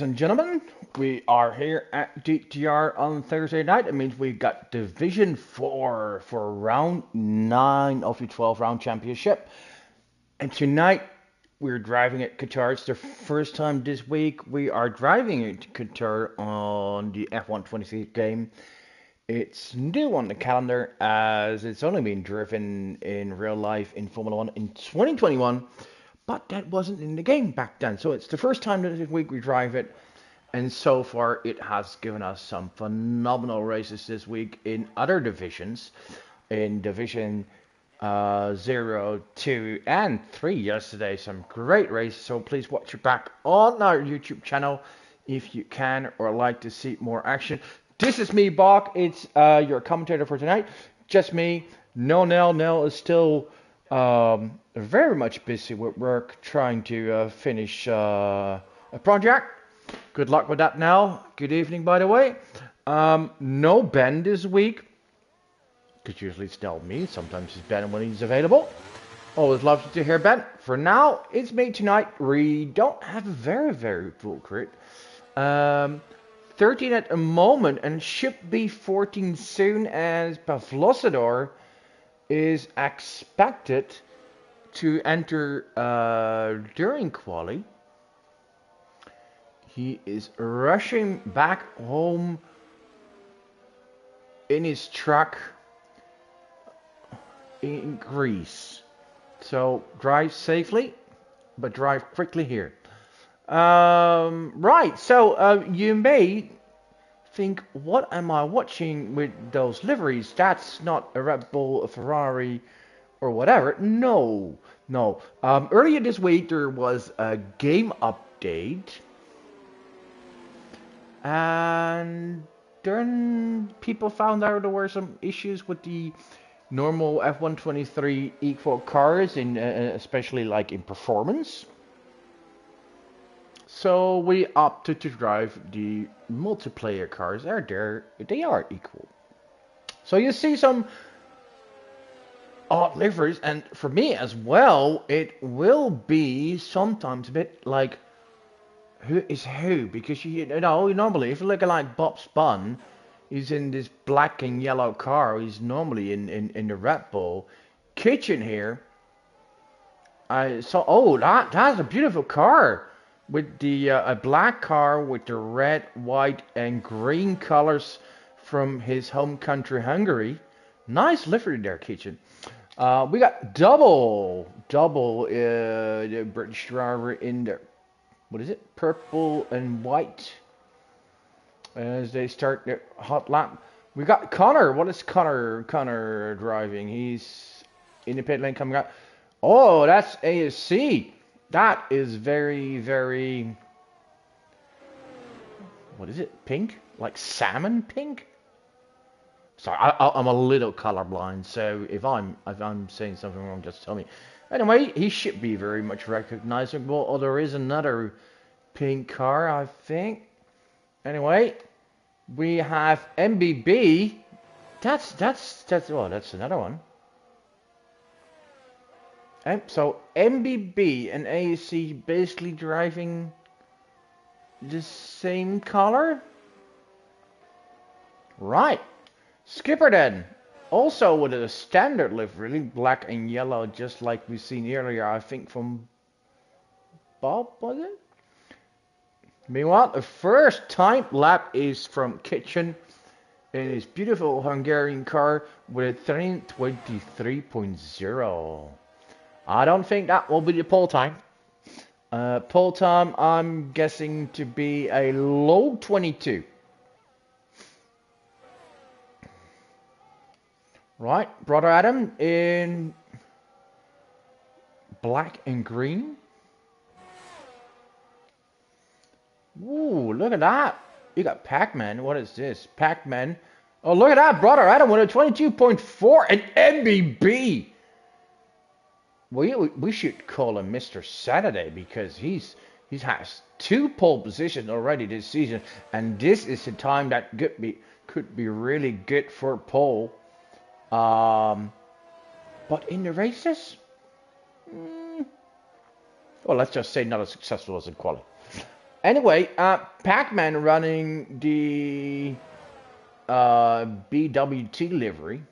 And gentlemen, we are here at DTR on Thursday night. It means we got Division 4 for round 9 of the 12 round championship. And tonight we're driving at Qatar. It's the first time this week we are driving at Qatar on the F123 game. It's new on the calendar as it's only been driven in real life in Formula 1 in 2021, but that wasn't in the game back then. So it's the first time this week we drive it, and so far it has given us some phenomenal races this week in other divisions. In Division 0, 2, and 3 yesterday, some great races. So please watch your back on our YouTube channel if you can or like to see more action. This is me, Bach. It's your commentator for tonight. Just me. No, Nell. Nell is still very much busy with work trying to finish a project. Good luck with that, Nell. Good evening, by the way. No Ben this week. Because usually it's Nell me. Sometimes it's Ben when he's available. Always love to hear Ben. For now, it's me tonight. We don't have a very full crit. 13 at the moment and should be 14 soon, as Pavlosador is expected to enter during quali. He is rushing back home in his truck in Greece. So drive safely, but drive quickly here. Right, so you may think, what am I watching with those liveries? That's not a Red Bull, a Ferrari, or whatever. No. Earlier this week there was a game update, and then people found out there were some issues with the normal F123 equal cars, in especially like in performance. So we opted to drive the multiplayer cars. They are equal. So you see some odd liveries, and for me as well, it will be sometimes a bit like who is who, because you know normally if you look at like Bob Spun, he's in this black and yellow car. He's normally in the Red Bull kitchen here. I saw that's a beautiful car. With the a black car with the red, white, and green colors from his home country, Hungary. Nice livery there, kitchen. We got double the British driver in there. What is it? Purple and white. As they start their hot lap. We got Connor. What is Connor driving? He's in the pit lane coming out. Oh, that's ASC. That is very, what is it? Pink? Like salmon pink? Sorry, I'm a little colorblind, so if I'm saying something wrong, just tell me. Anyway, he should be very much recognizable. Oh, there is another pink car, I think. Anyway, we have MBB. That's another one. So MBB and AAC basically driving the same color? Right. Skipper then. Also with a standard livery, black and yellow, just like we've seen earlier, I think from Bob, was it? Meanwhile, the first time lap is from Kitchen in his beautiful Hungarian car with a 23.0. I don't think that will be the pole time. Pole time, I'm guessing to be a low 22. Right, Brother Adam in black and green. Ooh, look at that. You got Pac-Man. What is this? Pac-Man. Oh, look at that, Brother Adam with a 22.4 and MBB. We should call him Mr. Saturday, because he has 2 pole positions already this season, and this is the time that could be really good for pole. But in the races, well, let's just say not as successful as in quali. Anyway, Pac-Man running the BWT livery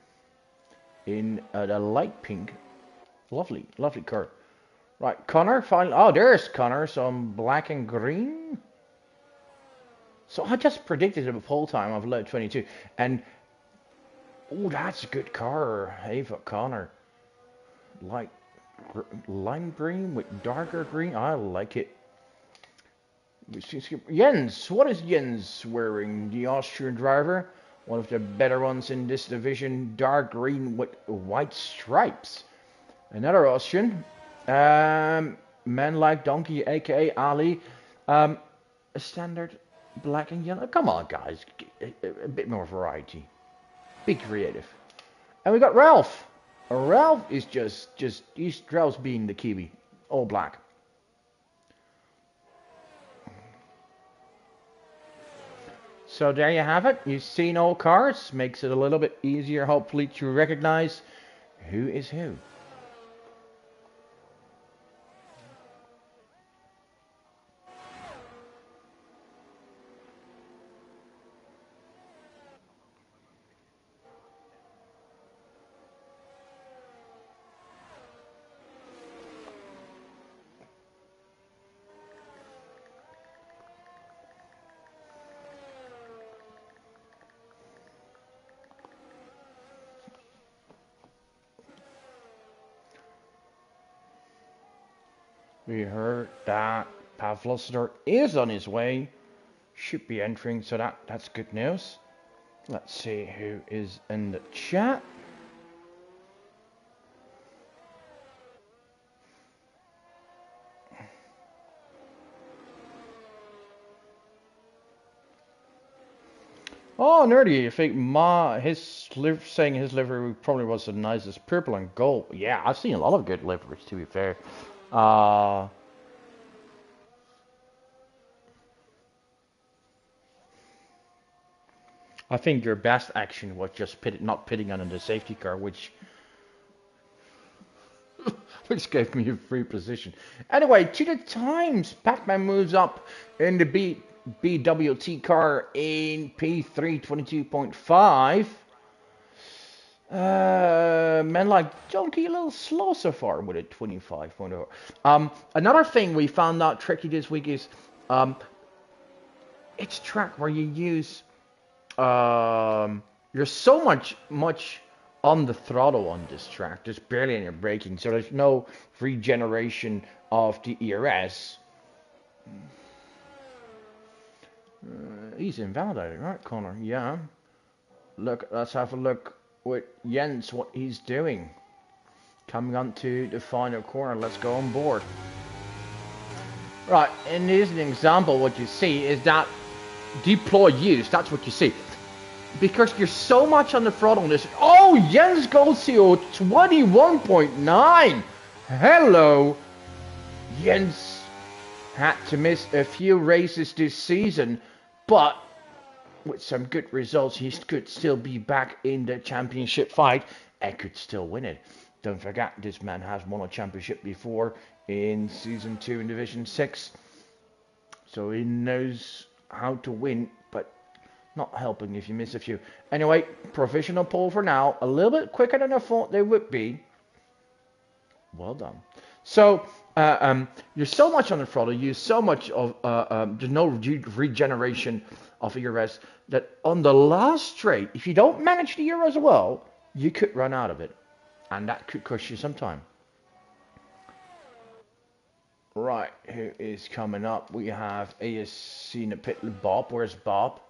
in the light pink. Lovely, lovely car. Right, Connor, finally. Oh, there's Connor, some black and green. So I just predicted a pole time of lap 22. And, oh, that's a good car. Hey, for Connor. Light lime green with darker green. I like it. Jens, what is Jens wearing? The Austrian driver. One of the better ones in this division. Dark green with white stripes. Another Austrian. Man like Donkey, aka Ali. A standard black and yellow. Come on, guys. A bit more variety. Be creative. And we got Ralph. Ralph is just Ralph's being the Kiwi. All black. So there you have it. You've seen all cars. Makes it a little bit easier, hopefully, to recognize who is who. We heard that Pavlosdor is on his way. Should be entering, so that's good news. Let's see who is in the chat. Oh, Nerdy, I think saying his livery probably was the nicest, purple and gold. Yeah, I've seen a lot of good liveries, to be fair. I think your best action was just not pitting on the safety car, which gave me a free position. Anyway, to the times, Pac-Man moves up in the BWT car in P3 22.5. Men like Donkey a little slow so far with a 25.0. Another thing we found out tricky this week is it's a track where you use you're so much on the throttle on this track. There's barely any braking, so there's no regeneration of the ERS. He's invalidated, right, Connor? Yeah. Look, let's have a look with Jens, what he's doing. Coming on to the final corner, let's go on board. Right, and here's an example. What you see is that deploy use, that's what you see. Because you're so much on the throttle on this. Oh, Jens goes to 21.9. Hello. Jens had to miss a few races this season, but with some good results, he could still be back in the championship fight and could still win it. Don't forget, this man has won a championship before in Season 2 in Division 6. So he knows how to win, but not helping if you miss a few. Anyway, provisional pole for now. A little bit quicker than I thought they would be. Well done. So, you're so much on the throttle, you use so much of, there's no regeneration of ERS, that on the last straight, if you don't manage the ERS well, you could run out of it. And that could cost you some time. Right, who is coming up? We have ASC in the pit. Bob, where's Bob?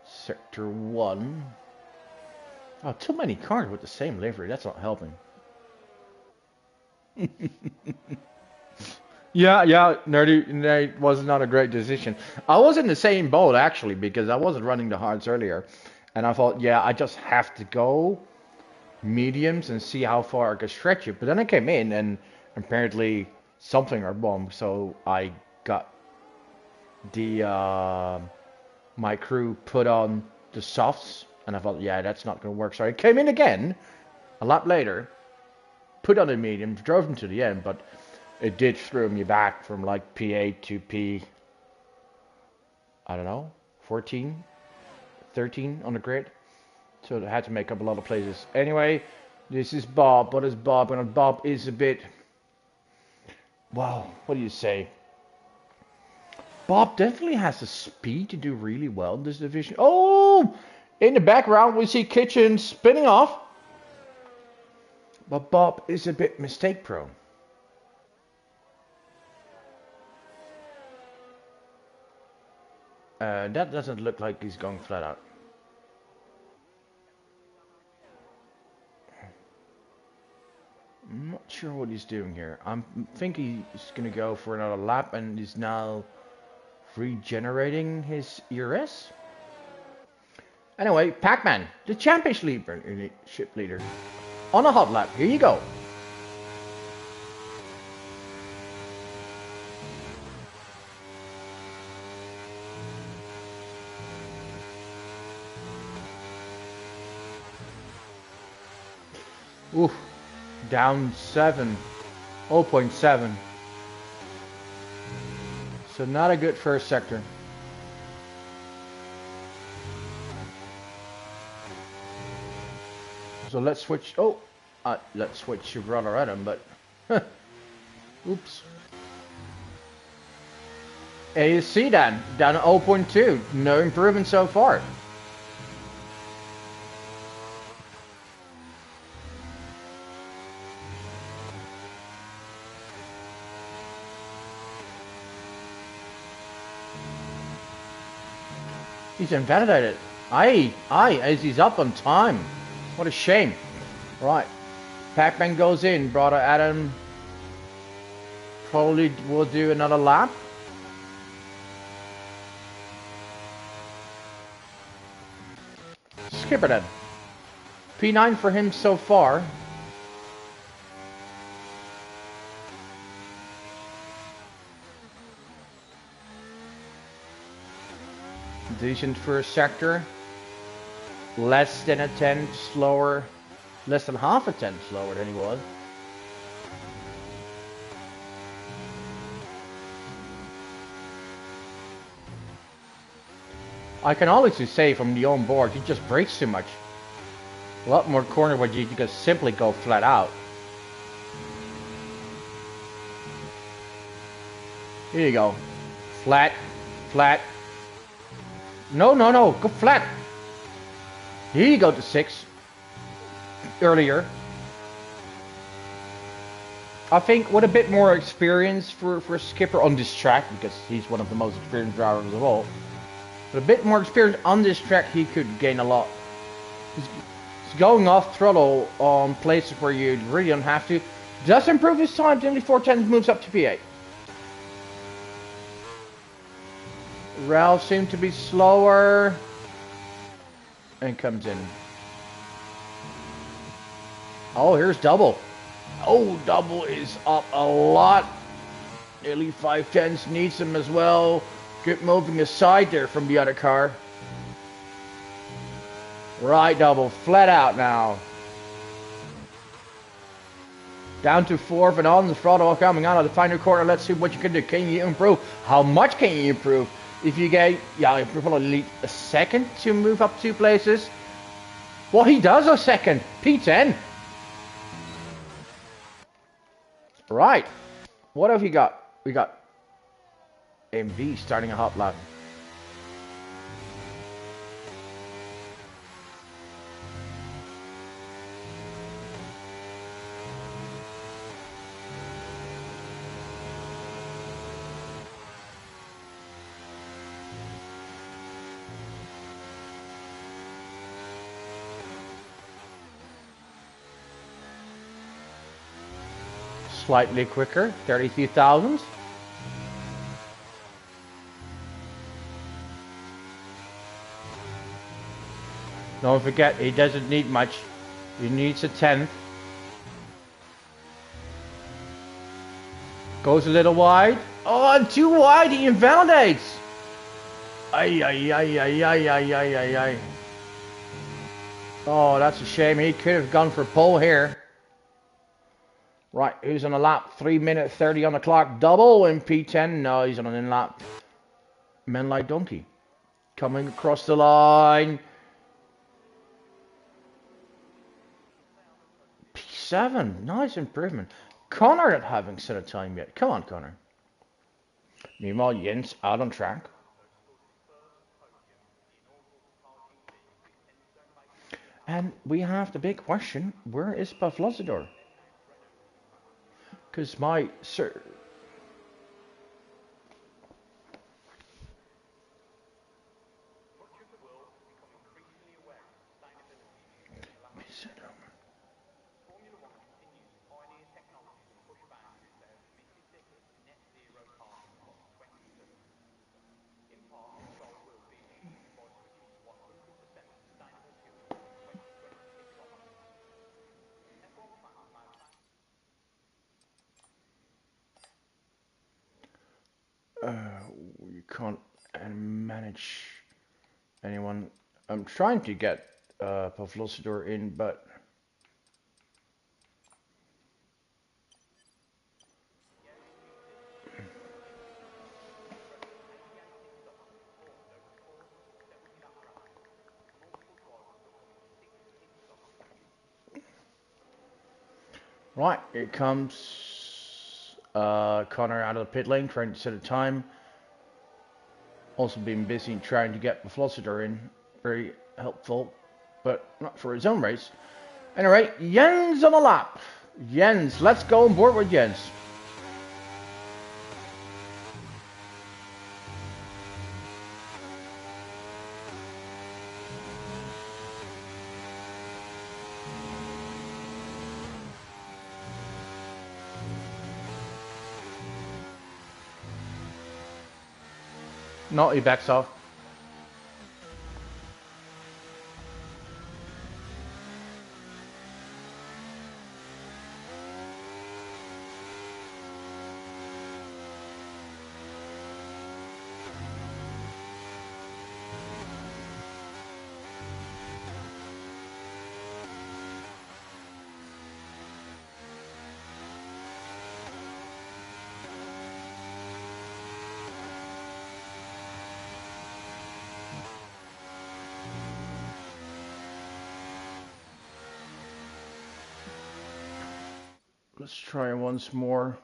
Sector 1. Oh, too many cars with the same livery. That's not helping. Yeah, nerdy. That was not a great decision. I was in the same boat actually because I wasn't running the hards earlier, and I thought, yeah, I just have to go mediums and see how far I could stretch it. But then I came in and apparently something went wrong, so I got the my crew put on the softs, and I thought, yeah, that's not going to work. So I came in again a lap later, put on the mediums, drove them to the end, but It did throw me back from like P8 to P, I don't know, 14, 13 on the grid. So I had to make up a lot of places. Anyway, this is Bob. What is Bob? And Bob is a bit, wow, what do you say? Bob definitely has the speed to do really well in this division. Oh, in the background we see Kitchen spinning off. But Bob is a bit mistake prone. That doesn't look like he's going flat out. I'm not sure what he's doing here. I think he's going to go for another lap and he's now regenerating his ERS. Anyway, Pac-Man, the championship leader, on a hot lap. Here you go. Ooh, down 0.7. So not a good first sector. So let's switch. Oh, let's switch to Brother Adam, but oops. ASC then down at 0.2. No improvement so far. He's invalidated. Aye, as he's up on time. What a shame. Right. Pac-Man goes in. Brother Adam probably will do another lap. Skipper then. P9 for him so far. Decent first sector. Less than a tenth slower. Less than half a tenth slower than he was. I can honestly say from the on board, he just brakes too much. A lot more corner where you can simply go flat out. Here you go. Flat, flat. No, go flat. Here you go to 6. Earlier. I think with a bit more experience for Skipper on this track, because he's one of the most experienced drivers of all. With a bit more experience on this track, he could gain a lot. He's going off throttle on places where you really don't have to. Does improve his time, nearly 4/10 moves up to P8. Ralph seemed to be slower. And comes in. Oh, here's Double. Oh, Double is up a lot. Nearly 5/10 needs him as well. Good moving aside there from the other car. Right, Double. Flat out now. Down to 4th and on the throttle coming out of the final corner. Let's see what you can do. Can you improve? How much can you improve? If you get, yeah, you probably need a second to move up 2 places. Well, he does a second. P10. Right. What have you got? We got MV starting a hot lap. Slightly quicker, 33,000. Don't forget, he doesn't need much. He needs a 10th. Goes a little wide. Oh, and too wide, he invalidates. Ay, ay, ay, ay, ay, ay, ay, ay, ay. Oh, that's a shame. He could have gone for pole here. Right, who's on a lap? 3 minute 30 on the clock. Double in P10. No, he's on an in-lap. Men like donkey. Coming across the line. P7. Nice improvement. Connor not having set a time yet. Come on, Connor. Meanwhile, Jens out on track. And we have the big question, where is Pavlozidor? Because my sir... You can't manage anyone. I'm trying to get Pavlozidor in, but right, here comes Connor out of the pit lane, trying to set a time. Also been busy trying to get Pavlozidor in. Very helpful, but not for his own race. Anyway, Jens on a lap. Jens, let's go on board with Jens. No, he backs off. Let's try once more.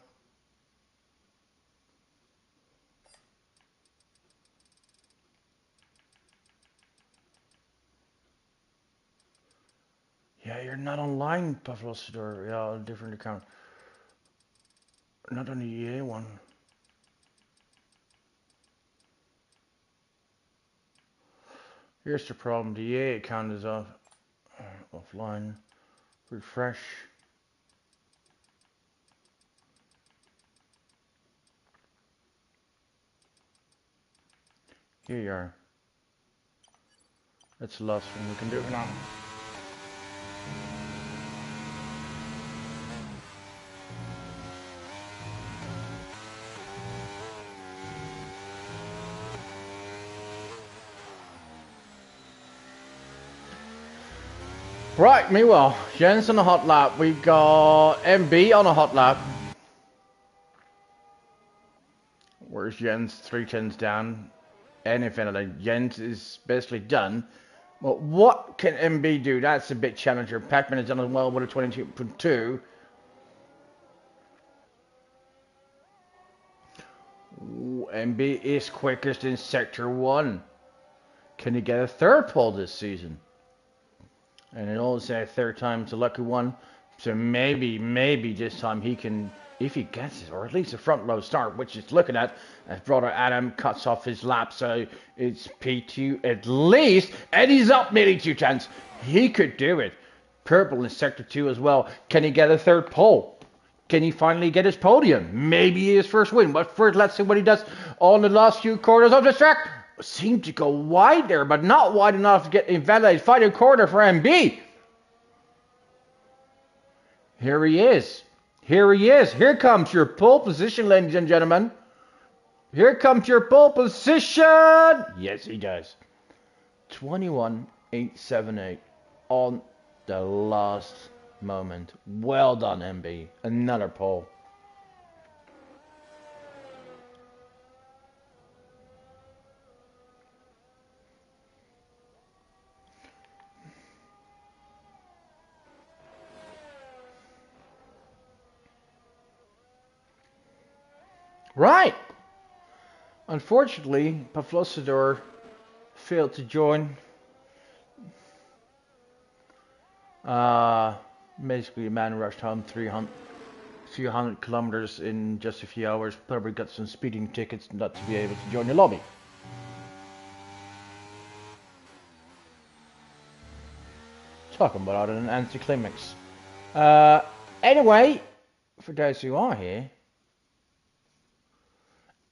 Yeah, you're not online, Pavlozidor. Yeah, a different account. Not on the EA one. Here's the problem. The EA account is offline. Refresh. Here you are. That's the last one we can do for now. Right, meanwhile, Jens on a hot lap. We got MB on a hot lap. Where's Jens? 3 10s down. Anything like Jens is basically done. Well, what can MB do? That's a bit challenger. Pac-Man has done as well with a 22.2. MB is quickest in Sector 1. Can he get a third pole this season? And it always say third time's a lucky one. So maybe this time he can, if he gets it, or at least a front row start, which he's looking at, as brother Adam cuts off his lap. So it's P2 at least. And he's up nearly 2 tenths. He could do it. Purple in Sector 2 as well. Can he get a third pole? Can he finally get his podium? Maybe his first win. But first, let's see what he does on the last few corners of this track. Seemed to go wide there, but not wide enough to get invalidated. Final corner for MB. Here he is. Here he is. Here comes your pole position, ladies and gentlemen. Here comes your pole position. Yes, he does. 21.878 on the last moment. Well done, MB. Another pole. Right. Unfortunately, Pavlosador failed to join. Uh, Basically, the man rushed home 300, few hundred kilometers in just a few hours. Probably got some speeding tickets not to be able to join the lobby. Talking about an anticlimax. Uh, anyway, for those who are here,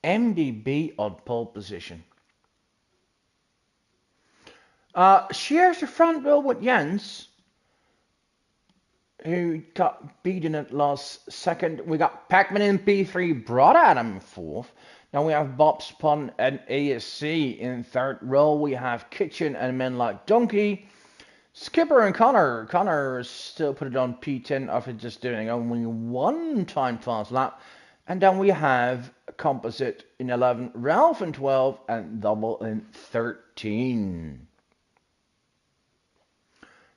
MDB on pole position. Shares the front row with Jens, who got beaten at last second. We got Pac-Man in P3, brought Adam in fourth. Now we have Bob Spun and ASC in third row. We have Kitchen and Men Like Donkey. Skipper and Connor. Connor still put it on P10 after just doing only one time fast lap. And then we have Composite in 11, Ralph in 12, and Double in 13.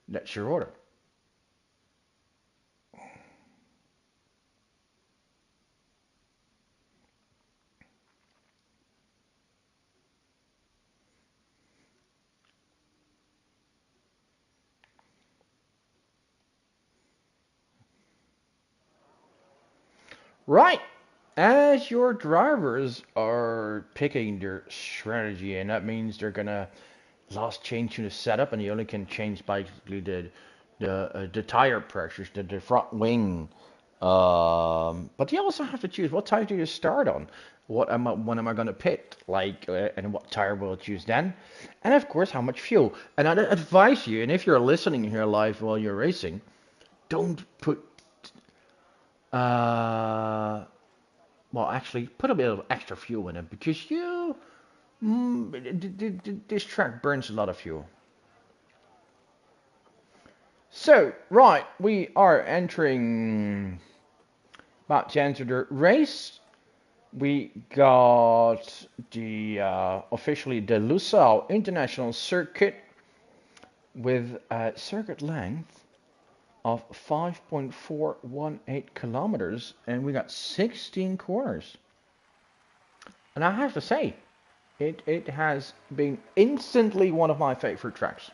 That's your order. Right. As your drivers are picking their strategy, and that means they're gonna last change to the setup, and you only can change basically the tire pressures, the front wing. But you also have to choose what tire do you start on. When am I gonna pit? And what tire will I choose then? And of course, how much fuel. And I'd advise you, and if you're listening here live while you're racing, don't put uh, well, actually, put a bit of extra fuel in it because this track burns a lot of fuel. So, right, we are entering about to enter the race. We got the officially the Lusail International Circuit with a circuit length of 5.418 kilometers, and we got 16 corners. And I have to say, it has been instantly one of my favorite tracks.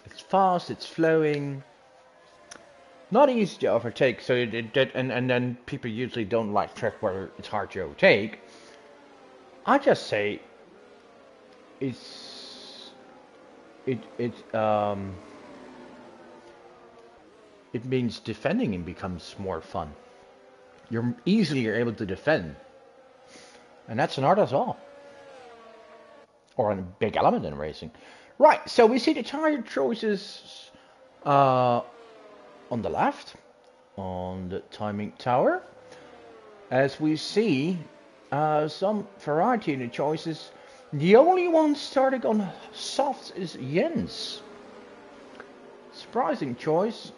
It's fast, it's flowing, not easy to overtake. So and then people usually don't like track where it's hard to overtake. I just say it's it means defending and becomes more fun. You're easier able to defend, and that's an art as well, or a big element in racing. Right, so we see the tire choices on the left, on the timing tower, as we see some variety in the choices. The only one starting on softs is Jens. Surprising choice.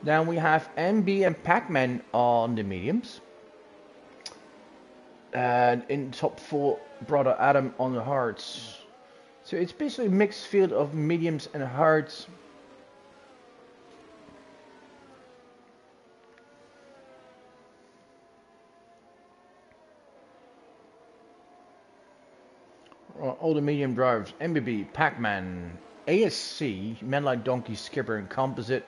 Then we have MB and Pac-Man on the mediums. And in top four, brother Adam on the hards. So it's basically a mixed field of mediums and hards. All the medium drivers, MBB, Pac-Man, ASC, Men Like Donkey, Skipper, and Composite.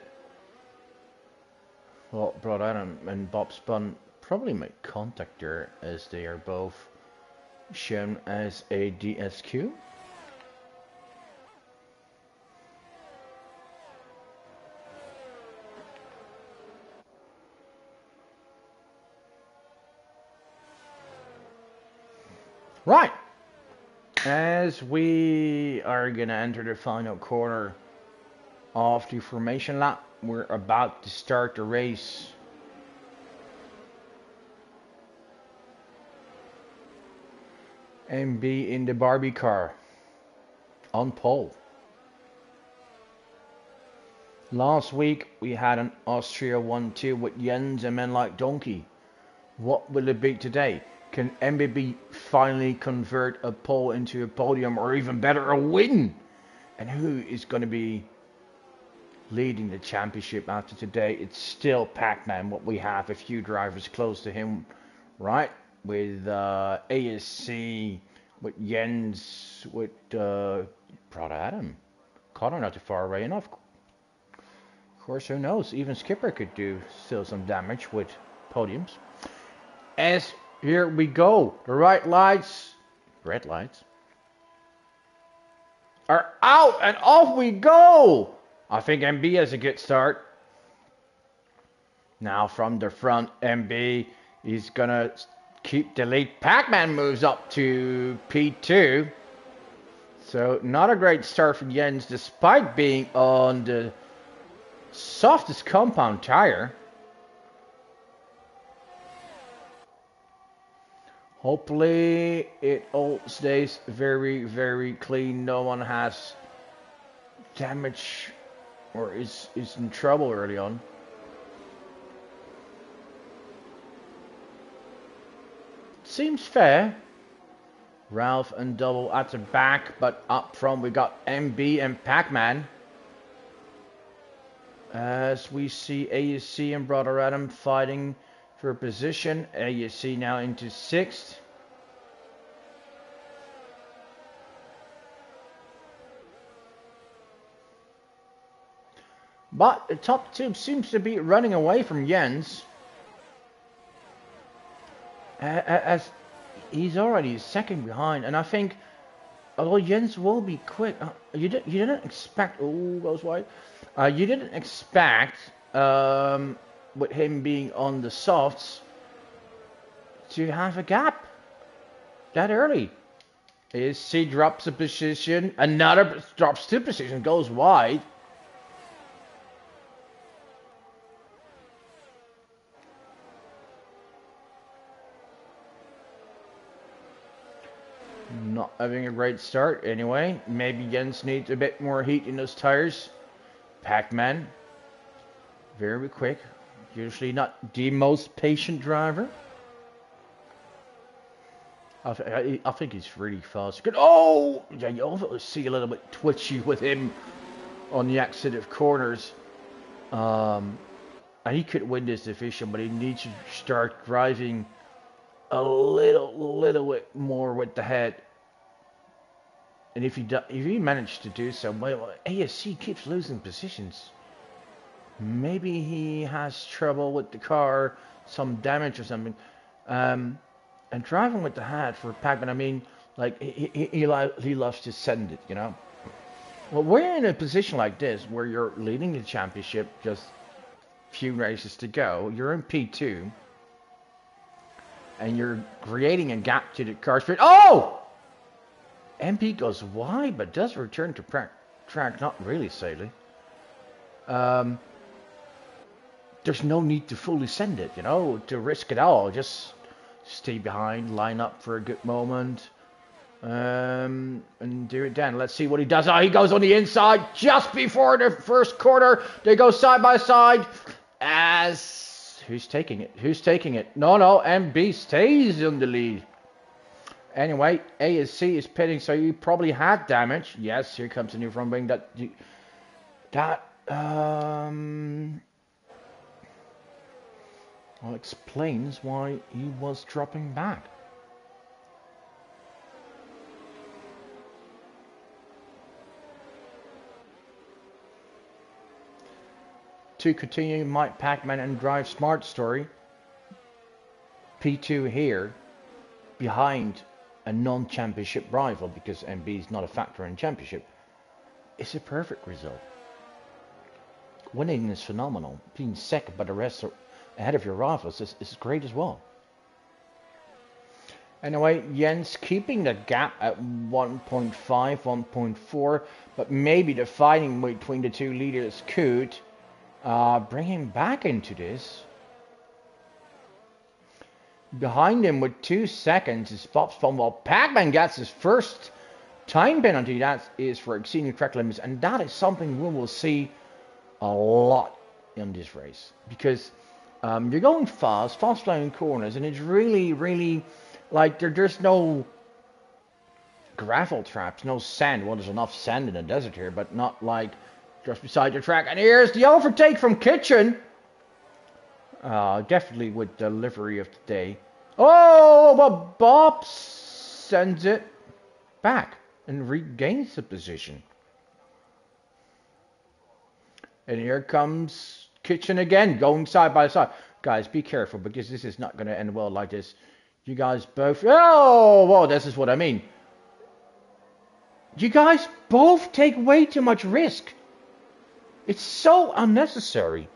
Well, Brother Adam and Bob Spun probably make contact there, as they are both shown as a DSQ. Right. As we are gonna enter the final corner of the formation lap, we're about to start the race. MB in the Barbie car on pole. Last week we had an Austria 1-2 with Jens and men like Donkey. What will it be today? Can MBB finally convert a pole into a podium, or even better, a win? And who is going to be leading the championship after today? It's still Pac-Man. What we have, a few drivers close to him, right? With ASC, with Jens, with Brother Adam. Connor not too far away enough. Of course, who knows? Even Skipper could do still some damage with podiums. As here we go, the red lights are out, and off we go. I think MB has a good start. Now from the front, MB is gonna keep the lead. Pac-Man moves up to P2. So not a great start for Jens, despite being on the softest compound tire. Hopefully it all stays very, very clean. No one has damage or is in trouble early on. Seems fair. Ralph and Double at the back, but up front we got MB and Pac-Man. As we see ASC and Brother Adam fighting for position. ASC now into 6th. But the top two seems to be running away from Jens. As he's already second behind, and I think although Jens will be quick, you didn't expect. Oh, goes wide. You didn't expect with him being on the softs to have a gap that early. He drops a position, another drops 2 positions, goes wide. Not having a great start anyway. Maybe Jens needs a bit more heat in those tires. Pac-Man, very quick. Usually not the most patient driver. I think he's really fast. Good. Oh! Yeah, you also see a little bit twitchy with him on the exit of corners. And he could win this division, but he needs to start driving a little bit more with the head. And if he managed to do so, well, ASC keeps losing positions. Maybe he has trouble with the car, some damage or something. And driving with the head for Pac-Man, I mean, like he loves to send it, you know. Well, we're in a position like this where you're leading the championship, just few races to go. You're in P2. And you're creating a gap to the car speed. Oh! MP goes wide, but does return to track, not really sadly. There's no need to fully send it, you know, to risk it all. Just stay behind, line up for a good moment, and do it then. Let's see what he does. Oh, he goes on the inside just before the first corner. They go side by side. Who's taking it? Who's taking it? No, MB stays in the lead. Anyway, ASC is pitting, so he probably had damage. Yes, here comes the new front wing. That explains why he was dropping back. To continue Mike Pac-Man and Drive Smart story, P2 here, behind a non-championship rival, because MB is not a factor in championship, is a perfect result. Winning is phenomenal. Being second, but the rest are ahead of your rivals is great as well. Anyway, Jens keeping the gap at 1.5, 1.4, but maybe the fighting between the two leaders could bring him back into this. Behind him with 2 seconds is Bob's Fun, while Pac-Man gets his first time penalty. That is for exceeding track limits, and that is something we will see a lot in this race because you're going fast flying corners, and it's really, really like there's no gravel traps, no sand. Well, there's enough sand in the desert here, but not like just beside the track. And here's the overtake from Kitchen. Definitely with the livery of the day. Oh, but Bob sends it back and regains the position. And here comes Kitchen again, going side by side. Guys, be careful, because this is not going to end well like this. You guys both... Oh, well, this is what I mean. You guys both take way too much risk. It's so unnecessary.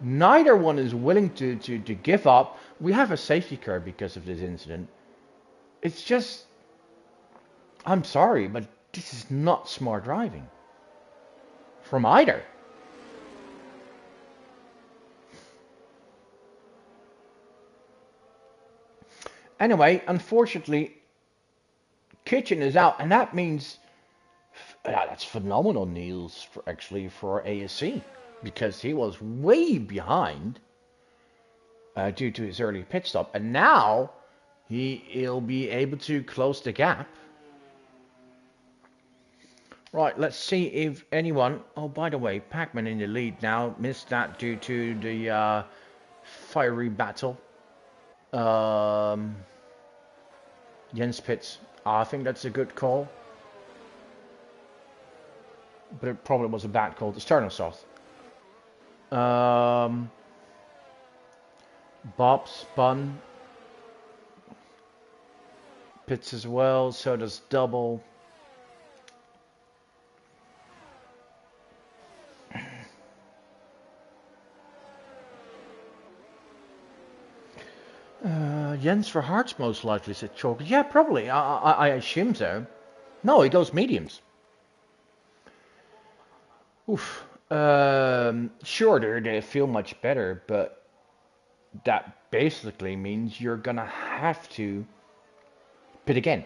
Neither one is willing to give up. We have a safety car because of this incident. It's just... I'm sorry, but this is not smart driving. From either. Anyway, unfortunately, Kitchen is out, and that means that's phenomenal news for ASC, because he was way behind due to his early pit stop, and now he'll be able to close the gap. Right, let's see if anyone... Oh, by the way, Pac-Man in the lead now. Missed that due to the fiery battle. Jens Pitts. I think that's a good call. But it probably was a bad call to start us off. Bob spun. Pitts as well, so does Double. Jens for Hearts most likely, said Chalk. Yeah, probably. I assume so. No, he goes mediums. Oof. Sure, they feel much better, but that basically means you're gonna have to pit again.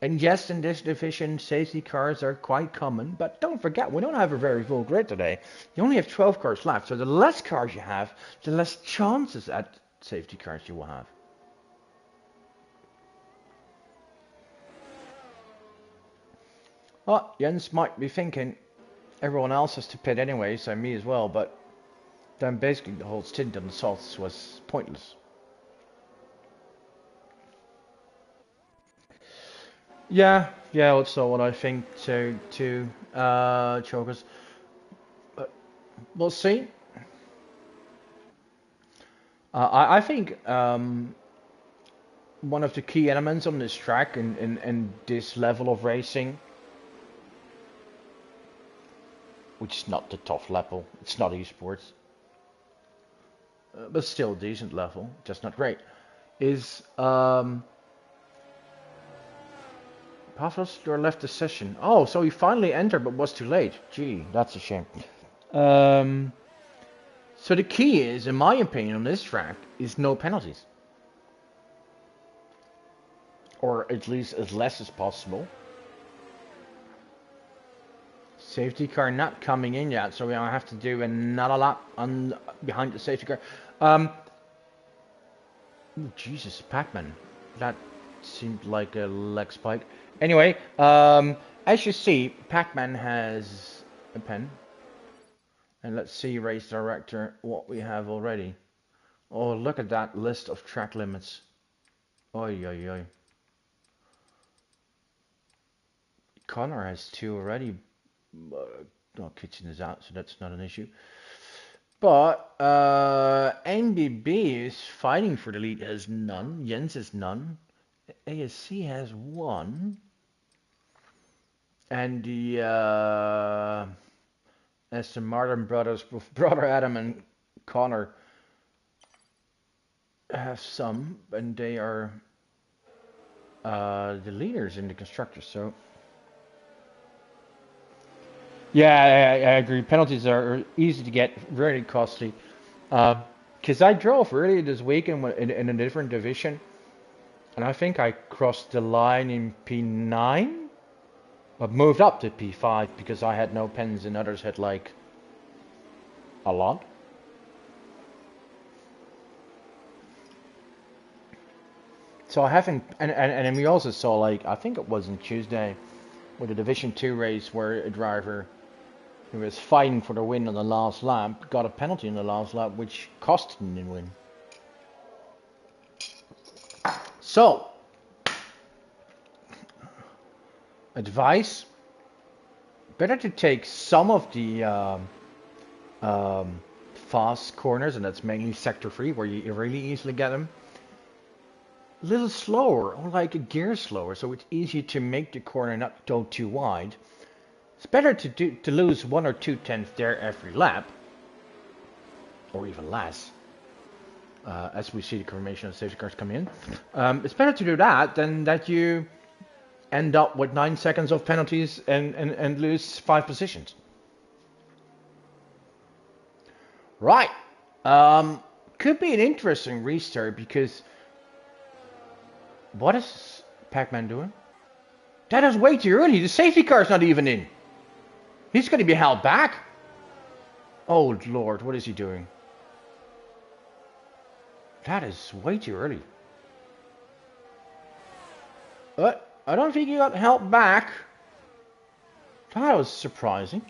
And yes, in this division, safety cars are quite common, but don't forget, we don't have a very full grid today. You only have 12 cars left, so the less cars you have, the less chances at safety cars you will have. Well, Jens might be thinking, everyone else has to pit anyway, so me as well, but then basically the whole stint on the softs was pointless. Yeah, also what I think too, Chokers. But we'll see. I think one of the key elements on this track and this level of racing, which is not the top level, it's not esports, but still a decent level, just not great, is Pavlos, your left the session. Oh, so he finally entered but was too late. Gee, that's a shame. So the key is, in my opinion, on this track, is no penalties. Or at least as less as possible. Safety car not coming in yet, so we have to do another lap behind the safety car. Ooh, Jesus, Pac-Man. That seemed like a leg spike. Anyway, as you see, Pac-Man has a pen. And let's see, race director, what we have already. Oh, look at that list of track limits. Oi, oi, oi. Connor has 2 already. No, Kitchen is out, so that's not an issue. But NBB is fighting for the lead, has none. Jens has none. ASC has 1. And the Aston Martin brothers, brother Adam and Connor, have some, and they are the leaders in the constructors. So yeah, I agree. Penalties are easy to get, very costly. Because I drove earlier this week in a different division, and I think I crossed the line in P9. I've moved up to P5 because I had no pens and others had like a lot. So I haven't, and we also saw, like, I think it was on Tuesday, with the Division 2 race where a driver who was fighting for the win on the last lap got a penalty in the last lap, which cost him the win. So, advice, better to take some of the fast corners, and that's mainly sector 3, where you really easily get them. A little slower, or like a gear slower, so it's easier to make the corner not go too wide. It's better to lose 1 or 2 tenths there every lap, or even less, as we see the confirmation of safety cars come in. It's better to do that than that you end up with 9 seconds of penalties and lose 5 positions. Right. Could be an interesting restart because what is Pac-Man doing? That is way too early. The safety car's not even in. He's going to be held back. Oh Lord, what is he doing? That is way too early. But I don't think he got held back. That was surprising.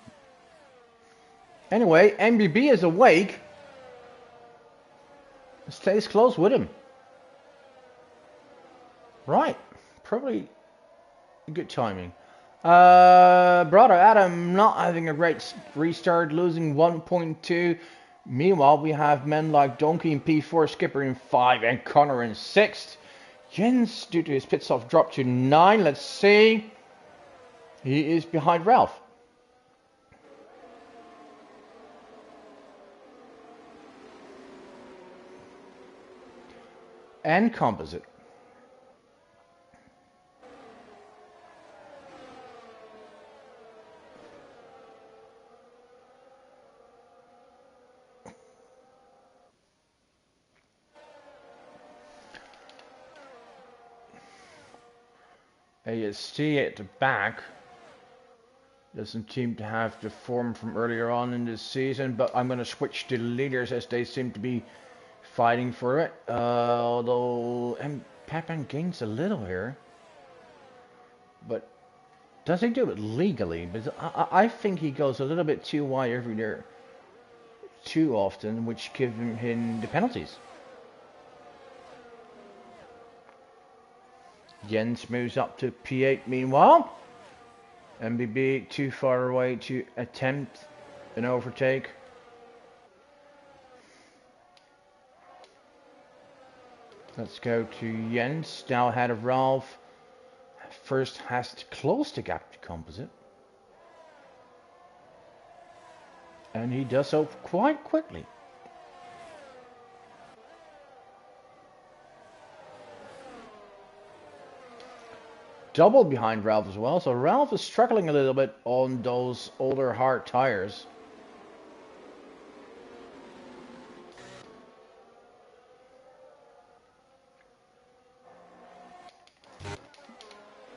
Anyway, MBB is awake. Stays close with him. Right, probably good timing. Brother Adam not having a great restart, losing 1.2. Meanwhile, we have men like Donkey in P4, Skipper in 5, and Connor in 6th. Jens, due to his pit stop, dropped to 9. Let's see. He is behind Ralph. And Composite. AST at the back doesn't seem to have the form from earlier on in this season, but I'm going to switch to the leaders as they seem to be fighting for it. Although Pac-Man gains a little here, but does he do it legally? But I think he goes a little bit too wide every there too often, which gives him the penalties. Jens moves up to P8 meanwhile. MBB too far away to attempt an overtake. Let's go to Jens, now ahead of Ralph. First has to close the gap to Composite. And he does so quite quickly. Double behind Ralph as well, so Ralph is struggling a little bit on those older hard tires.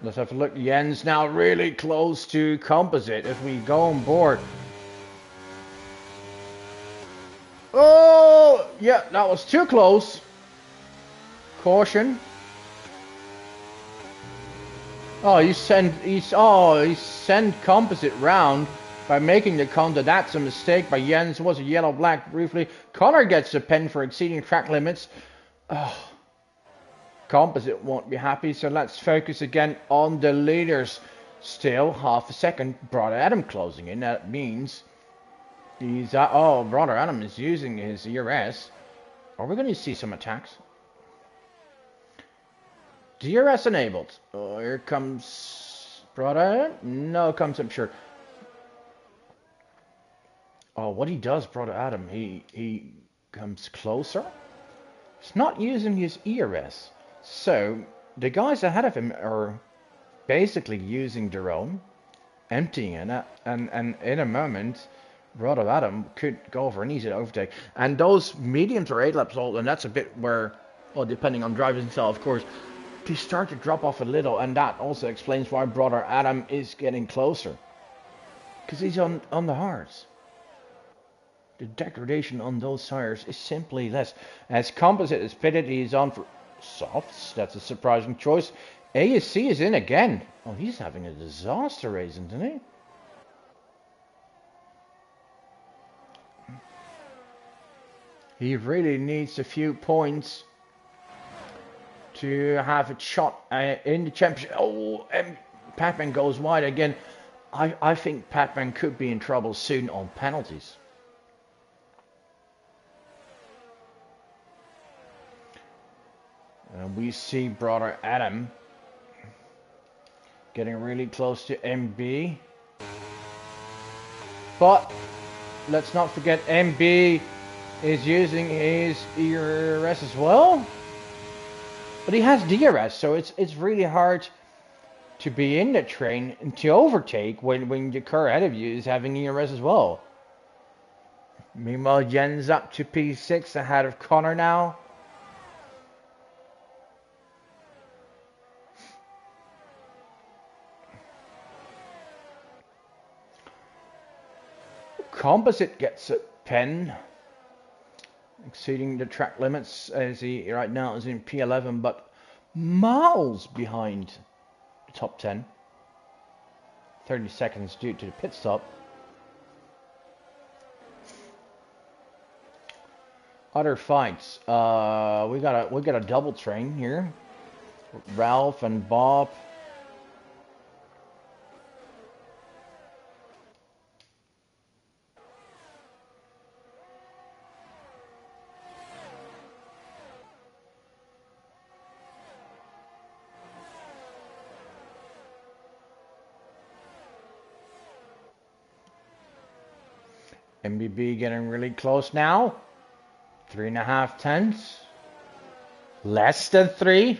Let's have a look. Jens now really close to Composite if we go on board. Oh, yeah, that was too close. Caution. Oh, he sent Composite round by making the contact. That's a mistake by Jens. It was a yellow-black briefly. Connor gets a pen for exceeding track limits. Oh, Composite won't be happy, so let's focus again on the leaders. Still half a second. Brother Adam closing in. That means he's Brother Adam is using his ERS. Are we going to see some attacks? DRS enabled. Oh, here comes Brother. No, comes up sure. Oh, what he does, Brother Adam, he comes closer. He's not using his ERS. So the guys ahead of him are basically using their own, emptying it, and in a moment, Brother Adam could go for an easy overtake. And those mediums are 8 laps old, and that's a bit where, well, depending on driving style, of course. they start to drop off a little, and that also explains why brother Adam is getting closer. Because he's on the hards. The degradation on those tires is simply less. As Composite is pitted, he's on for softs. That's a surprising choice. ASC is in again. Oh, he's having a disaster race, isn't he? He really needs a few points to have a shot in the championship. Oh, and Pac-Man goes wide again. I think Pac-Man could be in trouble soon on penalties. And we see brother Adam getting really close to MB. But let's not forget MB is using his ERS as well. But he has DRS, so it's really hard to be in the train and to overtake when the car ahead of you is having ERS as well. Meanwhile, Jen's up to P6 ahead of Connor now. Composite gets a pen, exceeding the track limits as he right now is in P11, but miles behind the top 10. 30 seconds due to the pit stop. Other fights. We got a double train here. Ralph and Bob. MBB getting really close now. 3.5 tenths. Less than 3.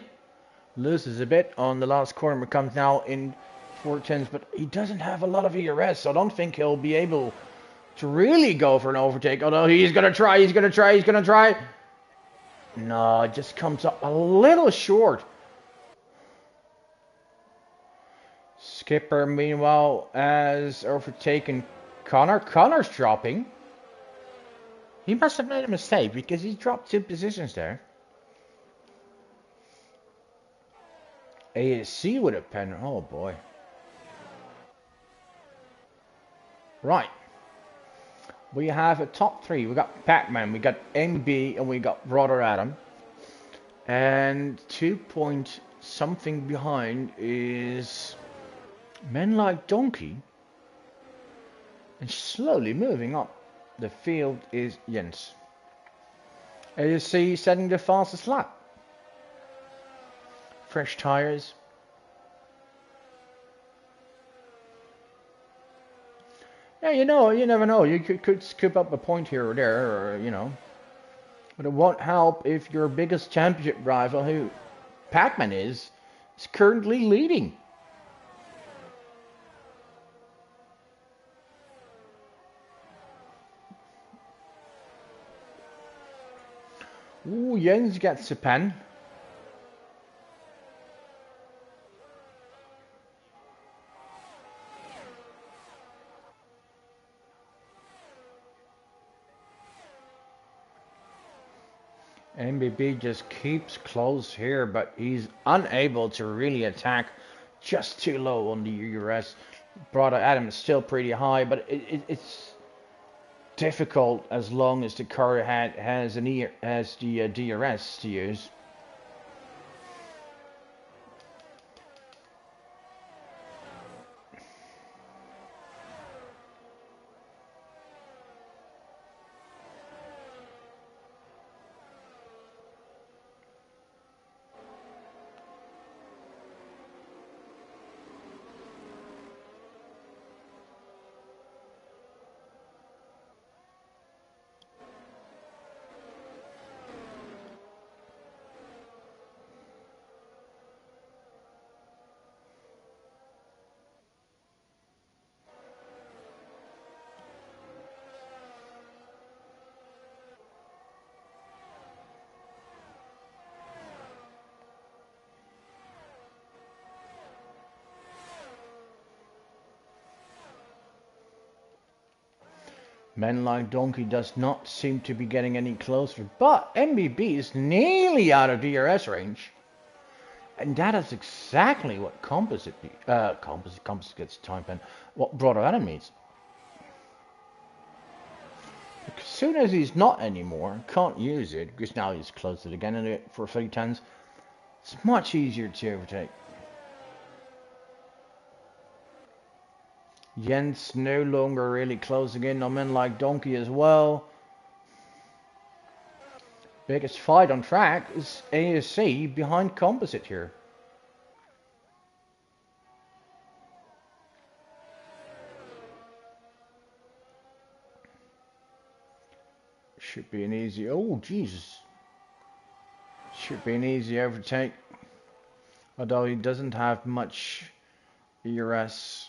Loses a bit on the last corner. Comes now in 4 tenths, but he doesn't have a lot of ERS, so I don't think he'll be able to really go for an overtake. Although he's gonna try. No, it just comes up a little short. Skipper, meanwhile, has overtaken Connor. Connor's dropping. He must have made a mistake because he dropped 2 positions there. ASC with a pen. Oh boy. Right. We have a top 3. We got Pac-Man, we got MB, and we got Brother Adam. And 2 point something behind is Men Like Donkey. And slowly moving up the field is Jens. ASC setting the fastest lap. Fresh tires. Yeah, you never know. You could scoop up a point here or there, or. But it won't help if your biggest championship rival, who Pac-Man is currently leading. Ooh, Jens gets a pen. MBB just keeps close here, but he's unable to really attack. Just too low on the ERS. Brother Adam is still pretty high, but it's difficult as long as the car has the DRS to use. Men like Donkey does not seem to be getting any closer, but MBB is nearly out of DRS range. And that is exactly what Composite gets time pen, what Brother Adam needs. As soon as he's not anymore, can't use it, because now he's closed it again and for 310s, it's much easier to overtake. Jens no longer really closing in on men like Donkey as well. Biggest fight on track is ASC behind Composite here. Should be an easy, oh Jesus. Should be an easy overtake. Although he doesn't have much ERS.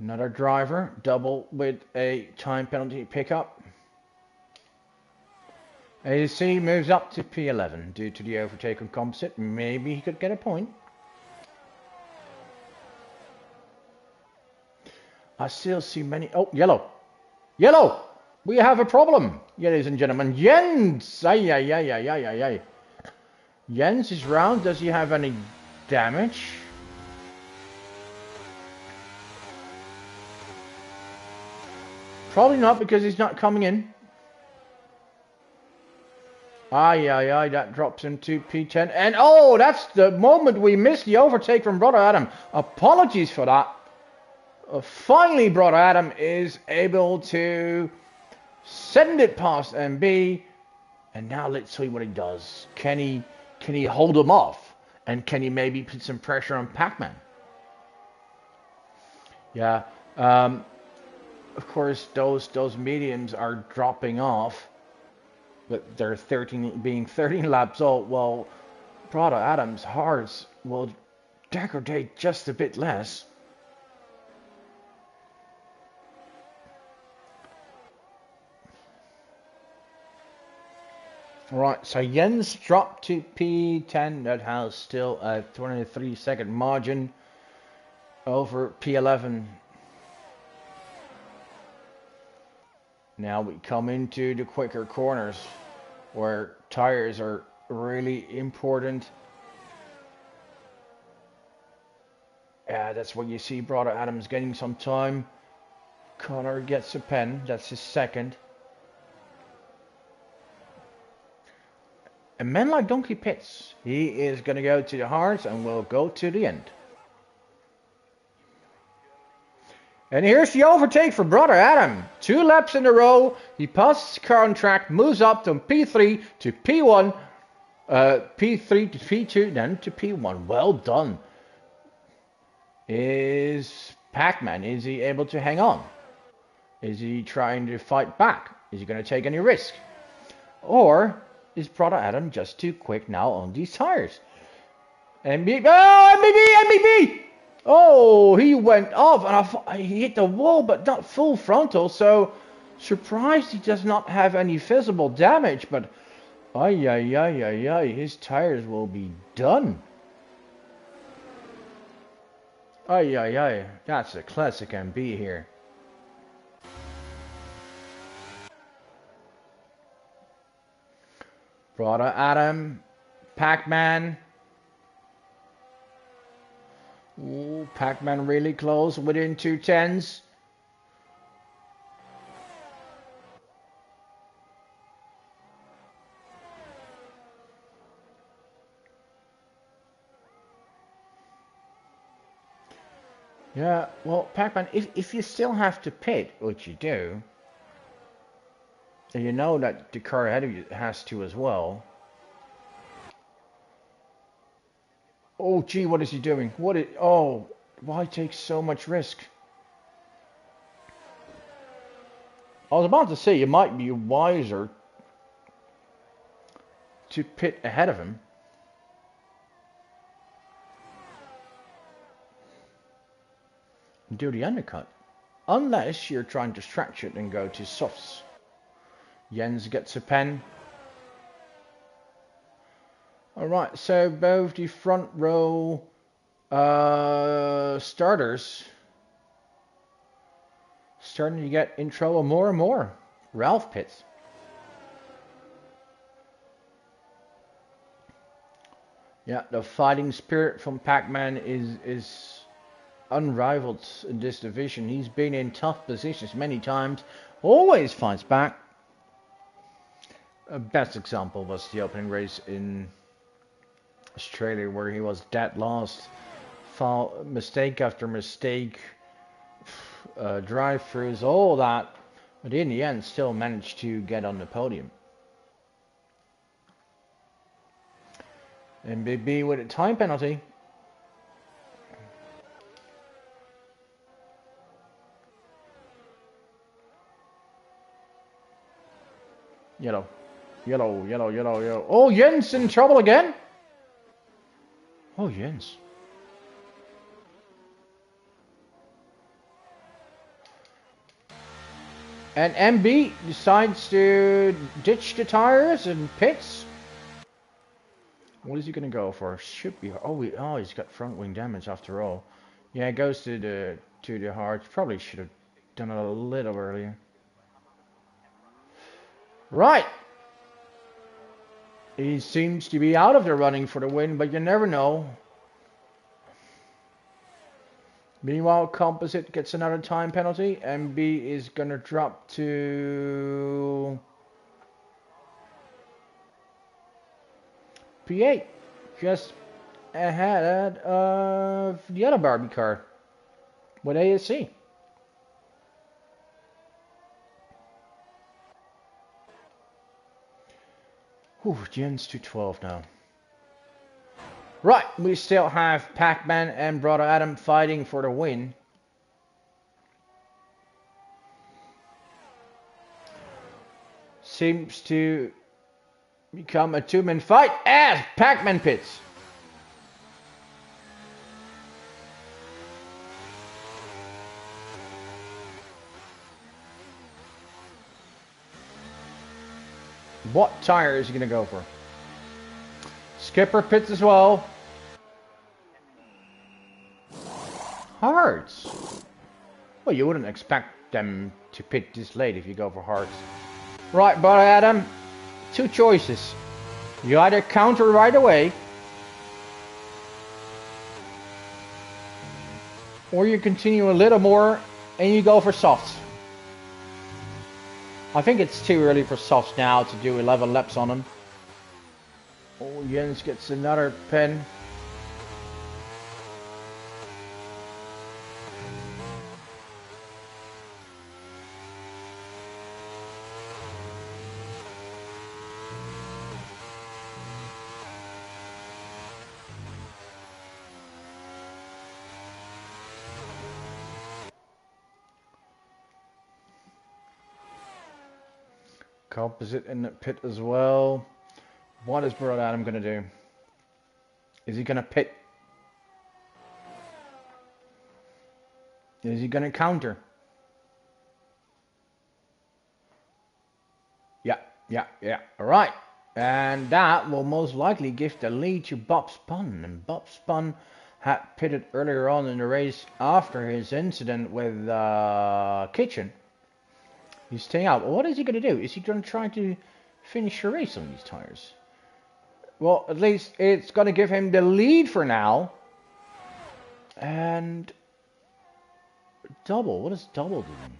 Another driver, double with a time penalty pickup. AC moves up to P11 due to the overtake on Composite. Maybe he could get a point. I still see many. Oh, yellow. Yellow! We have a problem, ladies and gentlemen. Jens! Ay, ay, ay, ay, ay, ay, ay. Jens is round. Does he have any damage? Probably not, because he's not coming in. Ay, ay, ay, that drops him to P10. And oh, that's the moment we missed the overtake from Brother Adam. Apologies for that. Finally, Brother Adam is able to send it past MB. And now let's see what he does. Can he hold him off? And can he maybe put some pressure on Pac-Man? Yeah. Of course, those mediums are dropping off, but they're 13 laps old. Well, Brother Adam's hards will degrade just a bit less. Right, so Jens dropped to P10. That has still a 23-second margin over P11. Now we come into the quicker corners where tires are really important. Yeah, that's where you see Brother Adams getting some time. Connor gets a pen. That's his second. And men like Donkey pits. He is going to go to the hards and will go to the end. And here's the overtake for Brother Adam. 2 laps in a row. He passes the car on track, moves up from P3 to P1, P3 to P2, then to P1. Well done. Is Pac-Man, is he able to hang on? Is he trying to fight back? Is he going to take any risk? Or is Brother Adam just too quick now on these tires? MB, oh, MBB! Oh, he went off, and he hit the wall, but not full frontal, so surprised he does not have any visible damage, but ay, ay, ay, ay, ay, his tires will be done. Ay, ay, ay, that's a classic MB here. Brother Adam, Pac-Man. Ooh, Pac-Man really close, within 2/10s. Yeah, well, Pac-Man, if you still have to pit, which you do, and you know that the car ahead of you has to as well. Oh, gee, what is he doing? Oh, why take so much risk? I was about to say, it might be wiser to pit ahead of him. And do the undercut. Unless you're trying to stretch it and go to softs. Jens gets a pen. Alright, so both the front row starters starting to get in trouble more and more. Ralph Pitts. Yeah, the fighting spirit from Pac-Man is unrivaled in this division. He's been in tough positions many times, always fights back. A best example was the opening race in Australia where he was dead last. Mistake after mistake, drive-throughs, all that, but in the end still managed to get on the podium. And BB with a time penalty. Yellow. Yellow, yellow, yellow, yellow. Oh, Jens in trouble again? Oh, Jens. And MB decides to ditch the tires and pits. What is he going to go for? Should be... Oh, he's got front wing damage after all. Yeah, it goes to the heart. Probably should have done it a little earlier. Right. He seems to be out of the running for the win, but you never know. Meanwhile, Composite gets another time penalty. MB is going to drop to P8. Just ahead of the other Barbie car with ASC. Ooh, Jens to 12 now. Right, we still have Pac-Man and Brother Adam fighting for the win. Seems to become a two-man fight as Pac-Man pits. What tire is he going to go for? Skipper pits as well. Hearts. Well, you wouldn't expect them to pit this late if you go for hearts. Right, Brother Adam. Two choices. You either counter right away, or you continue a little more and you go for softs. I think it's too early for softs now to do 11 laps on him. Oh, Jens gets another pen. Composite in the pit as well. What is Brother Adam going to do? Is he going to pit? Is he going to counter? Yeah. All right. And that will most likely give the lead to Bob Spun. And Bob Spun had pitted earlier on in the race after his incident with Kitchen. He's staying out. What is he going to do? Is he going to try to finish the race on these tires? Well, at least it's going to give him the lead for now. And Double. What is Double doing?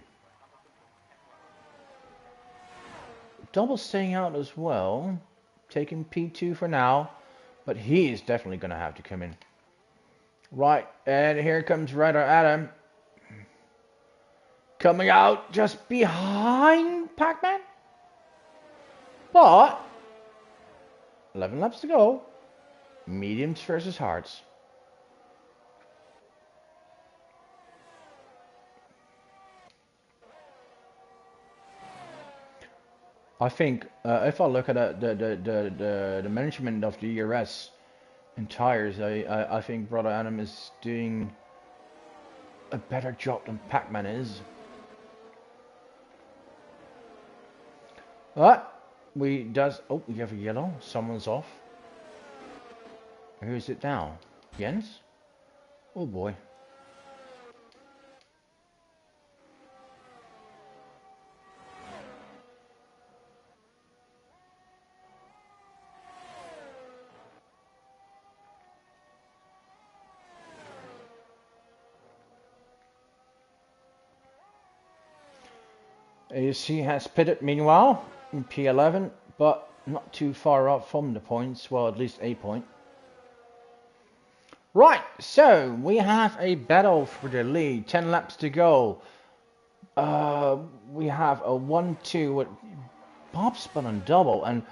Double staying out as well. Taking P2 for now. But he is definitely going to have to come in. Right. And here comes Brother Adam. Coming out just behind Pac-Man. But 11 laps to go. Mediums versus hards. I think if I look at the management of the ERS and tires, I think Brother Adam is doing a better job than Pac-Man is. But we have a yellow. Someone's off. Who is it now? Jens? Oh boy. AC has pitted meanwhile in P11, but not too far up from the points. Well, at least a point. Right, so we have a battle for the lead. 10 laps to go. We have a 1-2 with Bob spun on double, and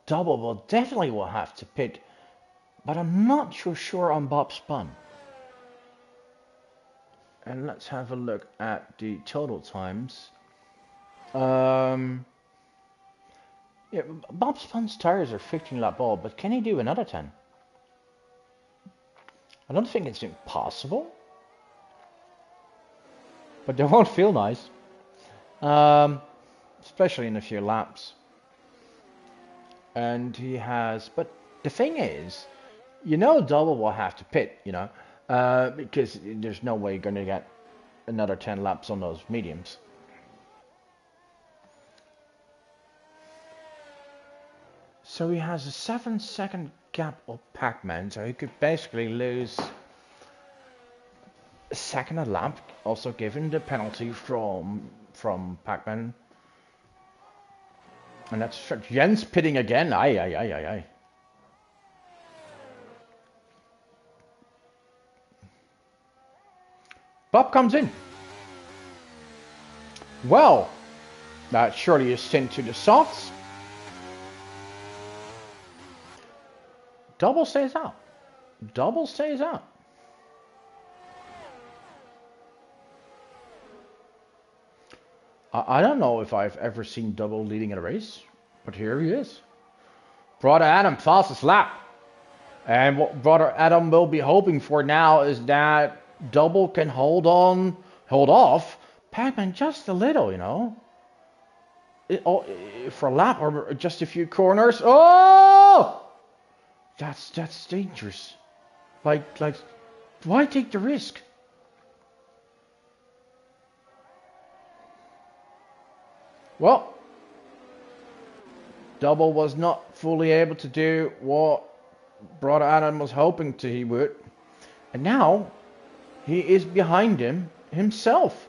double will definitely will have to pit, but I'm not so sure on Bob spun. And let's have a look at the total times. Yeah, Bob Spun's tires are 15 lap old, but can he do another 10? I don't think it's impossible, but they won't feel nice, especially in a few laps. And he has, but the thing is, you know, double will have to pit, you know, because there's no way you're going to get another 10 laps on those mediums. So he has a 7-second gap of Pac-Man, so he could basically lose a second a lap, also given the penalty from Pac-Man. And that's Jens pitting again. Aye. Bob comes in. Well, that surely is sent to the softs. Double stays out. Double stays out. I don't know if I've ever seen double leading in a race, but here he is. Brother Adam, fastest lap. And what Brother Adam will be hoping for now is that double can hold off Pac-Man just a little, you know. For a lap or just a few corners. Oh! That's dangerous. Like, why take the risk? Well, double was not fully able to do what Brother Adam was hoping he would, and now he is behind him himself.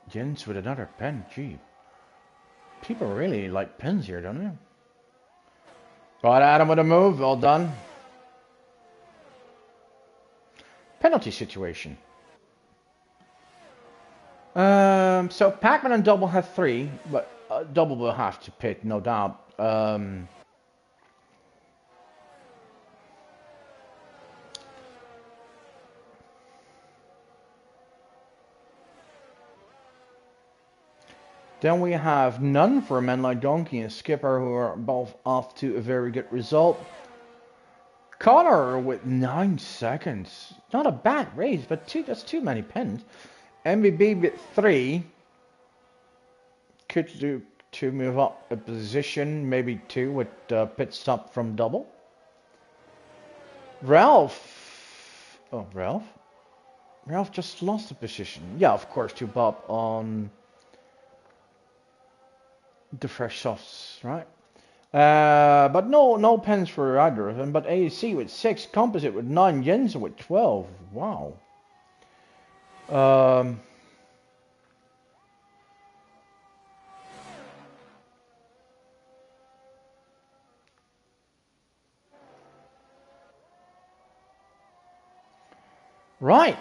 Jens with another pen, gee. People really like pens here, don't they? Brother Adam with a move, well done. Penalty situation. So Pac-Man and double have 3, but double will have to pit, no doubt. Then we have none for men like Donkey and Skipper, who are both off to a very good result. Connor with 9 seconds. Not a bad race, but that's too many pens. MBB with 3. Could do to move up a position, maybe 2 with pit stop from double. Ralph. Oh, Ralph? Ralph just lost a position. Yeah, of course, to Bob on the fresh softs, right? But no pens for either of them. But AAC with 6, Composite with 9, Jensen with 12. Wow. Right.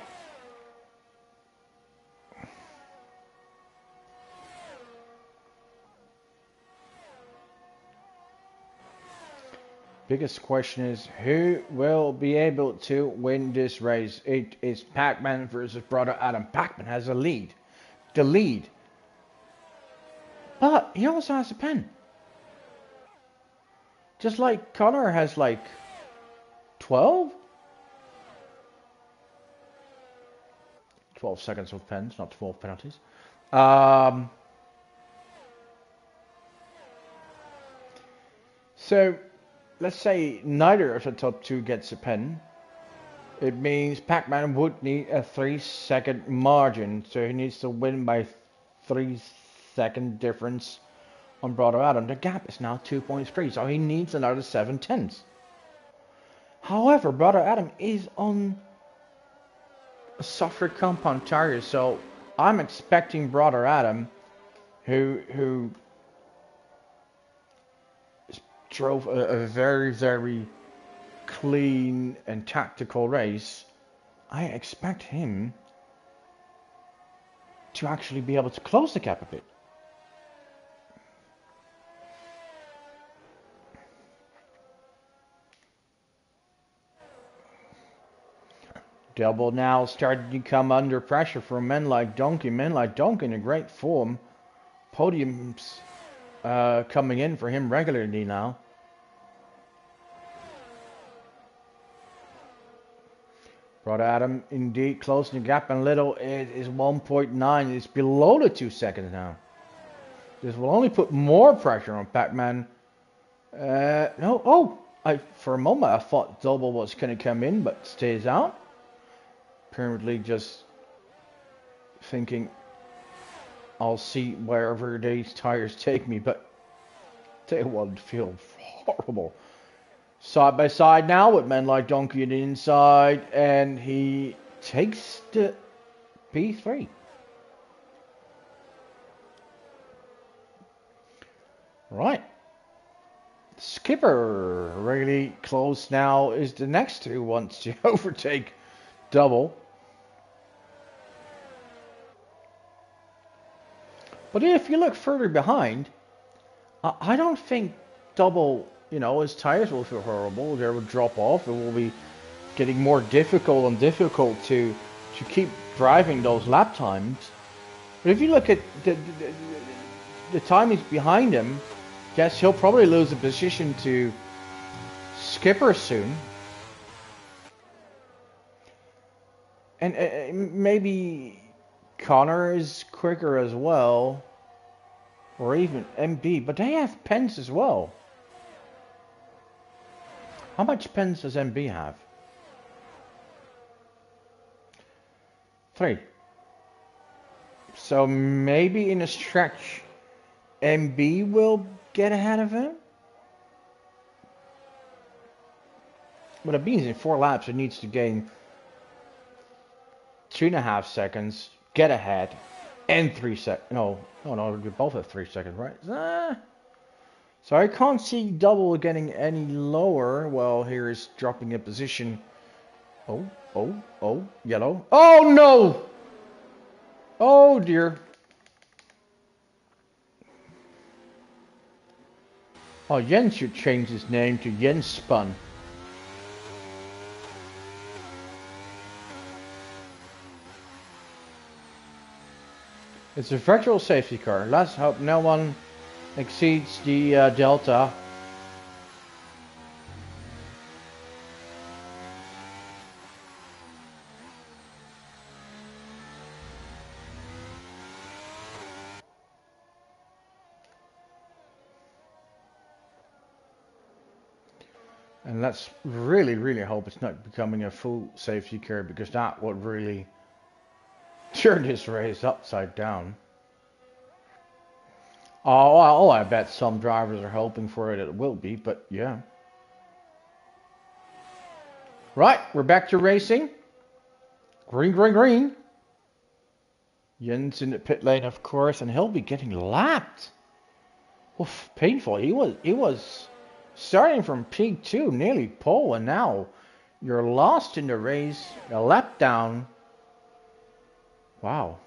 Biggest question is, who will be able to win this race? It is Pac-Man versus Brother Adam. Pac-Man has the lead. But he also has a pen. Just like Connor has like 12? 12 seconds of pens, not 12 penalties. Um, so let's say neither of the top two gets a pen. It means Pac-Man would need a 3-second margin, so he needs to win by 3-second difference on Brother Adam. The gap is now 2.3, so he needs another 7 tenths. However, Brother Adam is on a softer compound tire, so I'm expecting Brother Adam, who drove a very, very clean and tactical race, I expect him to actually be able to close the gap a bit. Double now starting to come under pressure from men like Donkey. Men like Donkey in a great form. Podiums coming in for him regularly now. Brother Adam indeed closing the gap a little. It is 1.9. It's below the 2 seconds now. This will only put more pressure on Pac-Man. No, oh, for a moment I thought Double was going to come in, but stays out. Apparently just thinking I'll see wherever these tires take me, but they won't feel horrible. Side by side now with men like Donkey on the inside, and he takes the P3. Right. Skipper really close now is the next who wants to overtake Double. But if you look further behind, I don't think Double, his tires will feel horrible. They will drop off. It will be getting more difficult and difficult to keep driving those lap times. But if you look at the timings behind him, yes, he'll probably lose a position to Skipper soon. And maybe Connor is quicker as well, or even MB, but they have pens as well. How much pens does MB have? 3. So maybe in a stretch, MB will get ahead of him. But it means in 4 laps it needs to gain 2.5 seconds, get ahead, and 3 seconds. No, we both have 3 seconds, right? So I can't see Double getting any lower. Well, here is dropping a position. Oh, yellow. Oh no! Oh dear. Oh, Jens should change his name to Jens Spun. It's a virtual safety car. Let's hope no one exceeds the delta. And let's really, really hope it's not becoming a full safety car, because that would really turn this race upside down. Oh, I bet some drivers are hoping for it. It will be, but yeah. Right, we're back to racing. Green. Jens in the pit lane, of course, and he'll be getting lapped. Oof, painful. He was starting from P2, nearly pole, and now you're lost in the race, a lap down. Wow.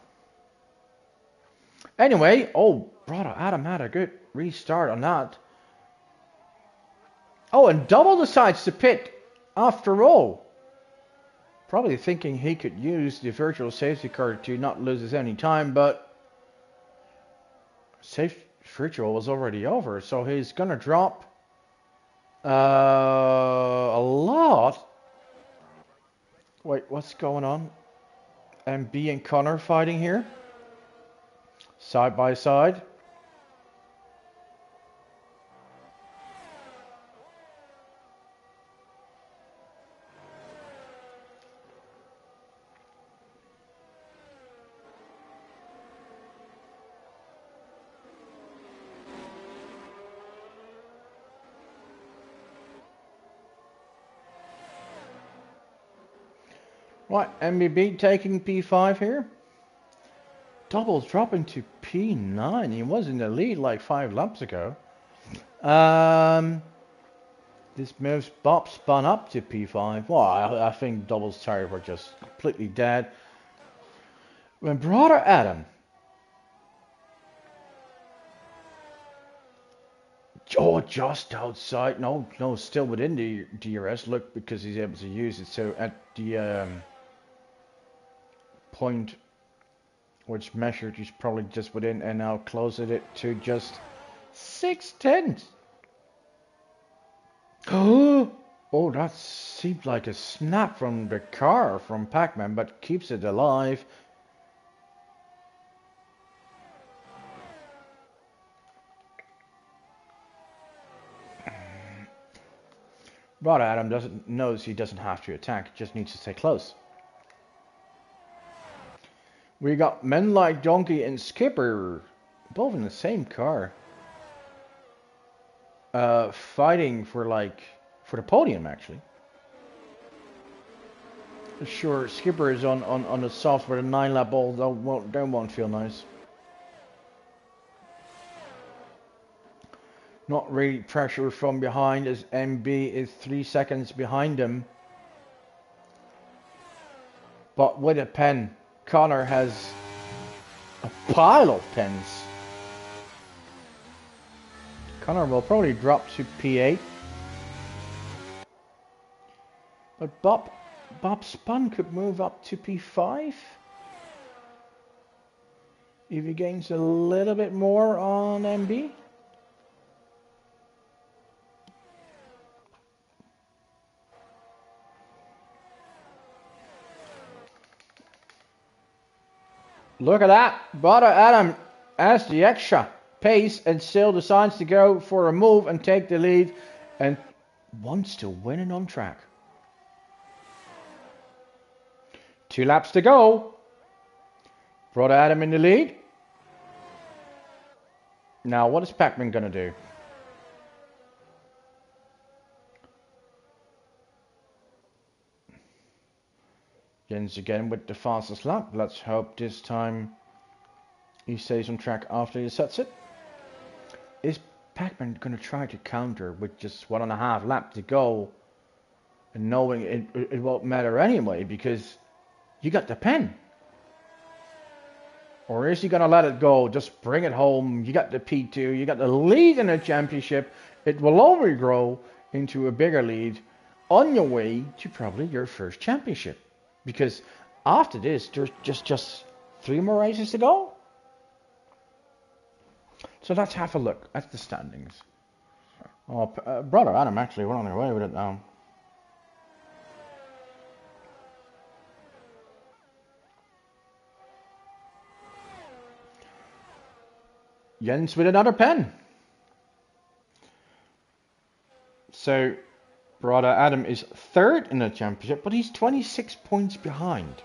Anyway, Brother Adam had a good restart on that. Oh, and Double decides to pit after all. Probably thinking he could use the virtual safety car to not lose any time, but virtual was already over, so he's gonna drop a lot. Wait, what's going on? MB and Connor fighting here. Side by side. Right, MBB taking P5 here. Doubles dropping to P9. He was in the lead like 5 laps ago. This moves Bob spun up to P5. Well, I think Doubles tires were just completely dead. When brother Adam. Oh, just outside. No, still within the DRS. Look, because he's able to use it. So at the point which measured, he's probably just within, and now closing it to just 6/10. Oh, that seemed like a snap from the car from Pac-Man, but keeps it alive. But Adam knows he doesn't have to attack, he just needs to stay close. We got Men Like Donkey and Skipper, both in the same car, fighting for the podium actually. Sure, Skipper is on the soft for the 9-lap ball. That won't feel nice. Not really pressure from behind as MB is 3 seconds behind him. But with a pen, Connor has a pile of pens. Connor will probably drop to P8. But Bob Spun could move up to P5. If he gains a little bit more on MB. Look at that. Brother Adam has the extra pace and still decides to go for a move and take the lead and wants to win it on track. 2 laps to go. Brother Adam in the lead. Now what is Pac-Man going to do? Jens again with the fastest lap. Let's hope this time he stays on track after he sets it. Is Pac-Man going to try to counter with just 1.5 laps to go and knowing it won't matter anyway because you got the pen? Or is he going to let it go, just bring it home? You got the P2, you got the lead in the championship. It will only grow into a bigger lead on your way to probably your first championship. Because after this, there's just 3 more races to go. So let's have a look at the standings. Oh, Brother Adam actually went on their way with it now. Jens with another pen. So Brother Adam is 3rd in the championship, but he's 26 points behind.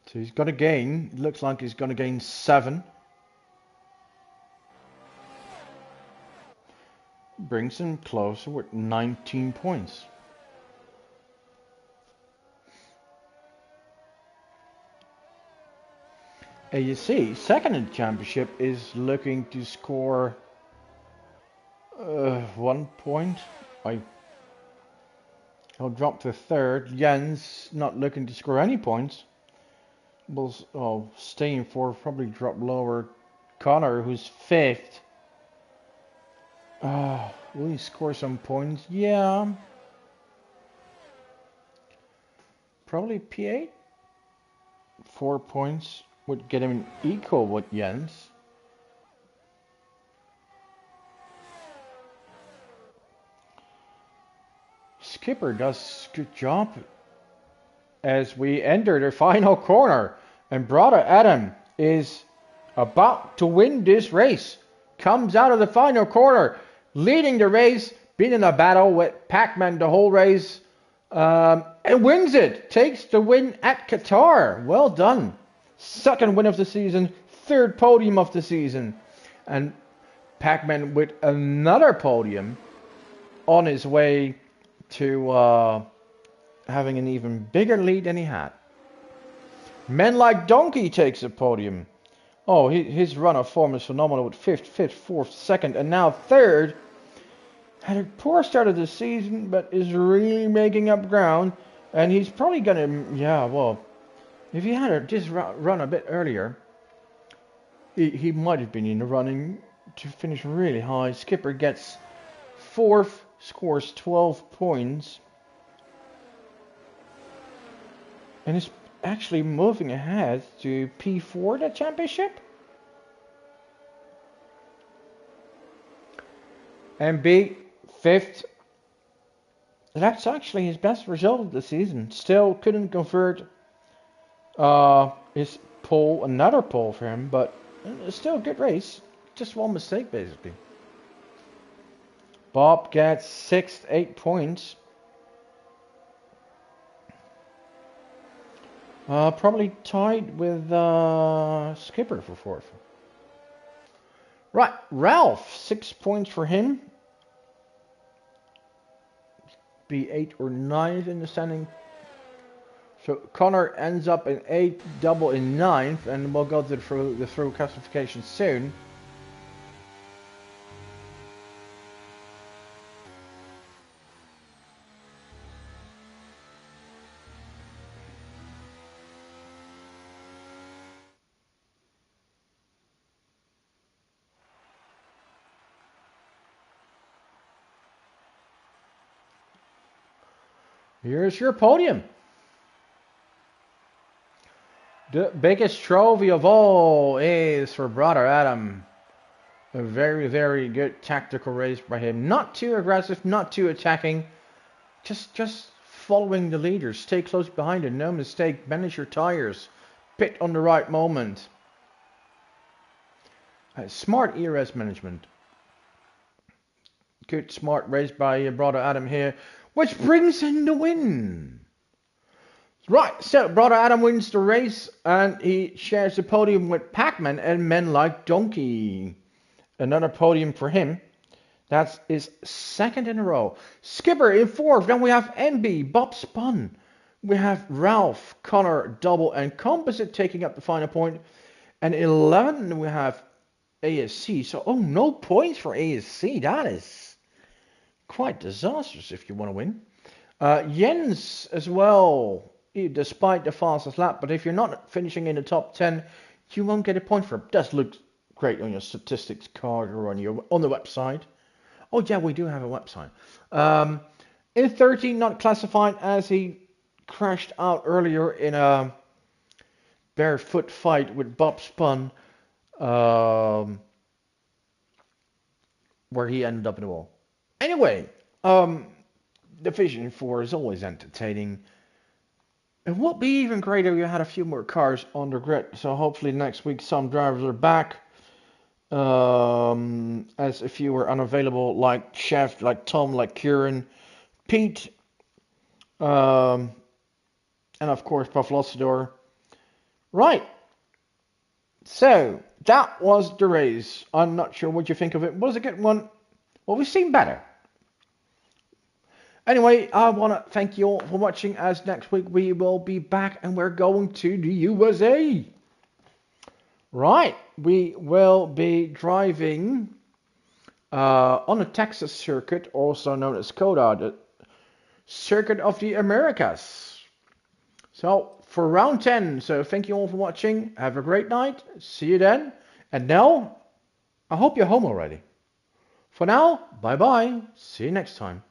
So he's got to gain, it looks like he's going to gain 7. Brings him closer with 19 points. And you see, 2nd in the championship is looking to score 1 point. He'll drop to 3rd. Jens not looking to score any points. Will stay in 4th, probably drop lower. Connor, who's 5th. Will he score some points? Yeah. Probably P8. 4 points would get him equal with Jens. Skipper does a good job as we enter the final corner. And brother Adam is about to win this race. Comes out of the final corner, leading the race, been in a battle with Pac-Man the whole race, and wins it. Takes the win at Qatar. Well done. Second win of the season, third podium of the season. And Pac-Man with another podium on his way to having an even bigger lead than he had. Men Like Donkey takes a podium. Oh, his run of form is phenomenal with fifth, fourth, second, and now third. Had a poor start of the season, but is really making up ground. And he's probably gonna, if he had just run a bit earlier, he might have been in the running to finish really high. Skipper gets fourth, scores 12 points, and is actually moving ahead to P4 the championship. And B, fifth. That's actually his best result of the season. Still couldn't convert his pole, another pole for him, but it's still a good race. Just one mistake basically. Bob gets sixth, 8 points. Probably tied with Skipper for fourth. Right, Ralph, 6 points for him. Be 8 or 9th in the standing. So Connor ends up in 8th, double in 9th, and we'll go through the through classification soon. Here's your podium. The biggest trophy of all is for brother Adam. A very, very good tactical race by him. Not too aggressive, not too attacking. Just following the leaders. Stay close behind it. No mistake. Manage your tires. Pit on the right moment. Smart ERS management. Good, smart race by brother Adam here, which brings in the win. Right, so brother Adam wins the race, and he shares the podium with Pac-Man and Men Like Donkey. Another podium for him. That's his second in a row. Skipper in fourth. Then we have NB, Bob Spun. We have Ralph, Connor, Double, and Composite taking up the final point. And 11, we have ASC. So, no points for ASC. That is quite disastrous if you want to win. Jens as well, despite the fastest lap. But if you're not finishing in the top 10, you won't get a point for it. Does look great on your statistics card or on the website. Oh yeah, we do have a website. In 13, not classified as he crashed out earlier in a barefoot fight with Bob Spun, where he ended up in the wall. Anyway, Division 4 is always entertaining. It would be even greater if you had a few more cars on the grid. So hopefully next week some drivers are back. As a few were unavailable, like Chef, like Tom, like Kieran, Pete, and of course Pavlosador. Right. So that was the race. I'm not sure what you think of it. Was it a good one? Well, we've seen better. Anyway, I want to thank you all for watching, as next week we will be back and we're going to the USA. Right, we will be driving on a Texas circuit, also known as COTA, the Circuit of the Americas. So, for round 10, so thank you all for watching. Have a great night. See you then. And now, I hope you're home already. For now, bye-bye. See you next time.